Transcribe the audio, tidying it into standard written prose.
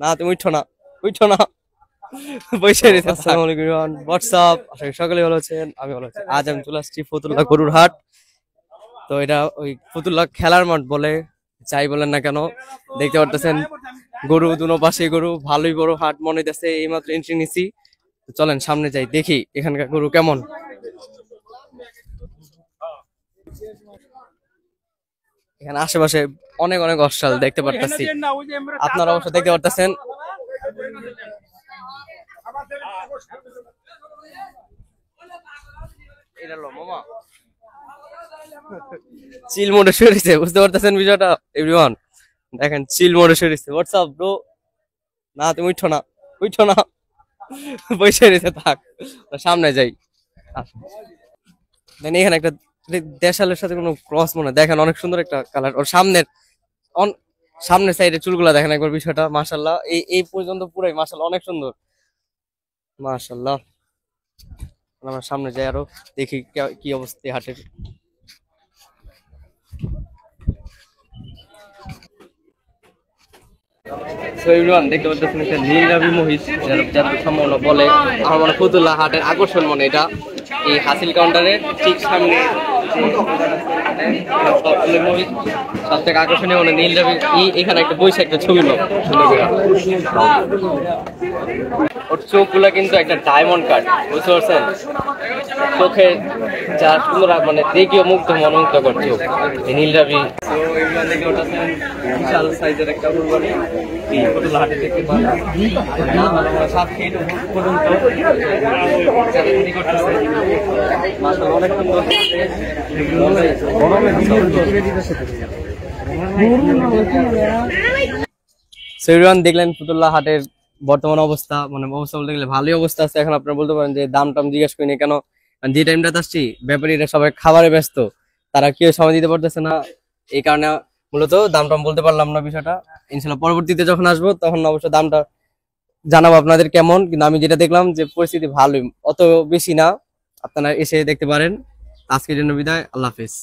না তুমি উঠো না, উঠো না, বসে রয়েছে। আসসালামু আলাইকুম এভরিওয়ান, হোয়াটসঅ্যাপ, আশা করি সকলে ভালো আছেন, আমি ভালো আছি। আজ আমি চলে আসছি ফতুল্লা গরুর হাট। তো এটা ওই ফতুল্লা খেলার মাঠ বলে, যাই বলেন না কেন, দেখতে পারতেছেন গরু দুনো পাশে গরু, ভালোই বড় হাট মনে হইতেছে। এইমাত্র এন্ট্রি নিছি, তো চলেন সামনে যাই, দেখি এখানকার গরু কেমন। এখানে আশেপাশে অনেক অনেক অস্ট্রাল দেখতে পারতেছি, আপনারা অবশ্য দেখতে পারতেছেন। এটা লো মামা চিল মোডে শুয়ে রয়েছে, বুঝতে পারতেছেন বিষয়টা এভরিওয়ান। দেখেন চিল মোডে শুয়ে রয়েছে। হোয়াটসঅ্যাপ ব্রো, না তুমি উঠো না, উঠো না, বসে রয়েছে, থাক সামনে যাই। দেন এখানে একটা দেশালের সাথে কোনো ক্রস মনে হয়। দেখেন অনেক সুন্দর একটা কালার ওর সামনের, সামনের সাইডে চুলগুলা দেখেন একবার, বিষয়টা মাশাল্লাহ। এই এই পর্যন্ত পুরাই মাশাল্লাহ, অনেক সুন্দর মাশাল্লাহ। আমরা সামনে যাই, আরো দেখি কি অবস্থা হাটের। So everyone, দেখতে পাচ্ছেন একটা নীলরাবি মহিষ, যার সম্ভাবনা বলে। আমার মনে ফতুল্লা হাটের আকর্ষণ মনে এটা এই হাসিল কাউন্টারের ঠিক সামনে মহিষ সব থেকে আকর্ষণীয় মনে নীলরাবি। এখানে একটা বইসা একটা ছবি লোক সুন্দর করে, ওর চোখগুলা কিন্তু একটা ডায়মন্ড কাট, বুঝতে পারছেন? চোখের যা সুন্দর, মানে দেখিও মুগ্ধ, মনোমুগ্ধকর চোখ এই নীলরাবি। তো এগুলো দেখে ওটা বিশাল সাইজের একটা কুরবানি এই ফতুল্লা হাটে দেখতে পান। 7 ফিট পর্যন্ত চাঁদাচাঁদি করতেছে, মাশাআল্লাহ অনেক সুন্দর। সেভিয়ান দেখলেন ফতুল্লা হাটের বর্তমান অবস্থা, মানে অবস্থা বলতে গেলে ভালোই অবস্থা আছে। এখন আপনারা বলতে পারেন যে দাম টাম জিজ্ঞেস করিনি কেন, যে টাইমটাতে আসছি ব্যাপারীরা সবাই খাবারে ব্যস্ত, তারা কেউ সময় দিতে পারতেছে না, এই কারণে মূলত দাম টাম বলতে পারলাম না বিষয়টা। ইনশাল্লাহ পরবর্তীতে যখন আসবো তখন অবশ্য দামটা জানাবো আপনাদের কেমন। কিন্তু আমি যেটা দেখলাম যে পরিস্থিতি ভালোই, অত বেশি না, আপনারা এসে দেখতে পারেন। আজকের জন্য বিদায়, আল্লাহ হাফেজ।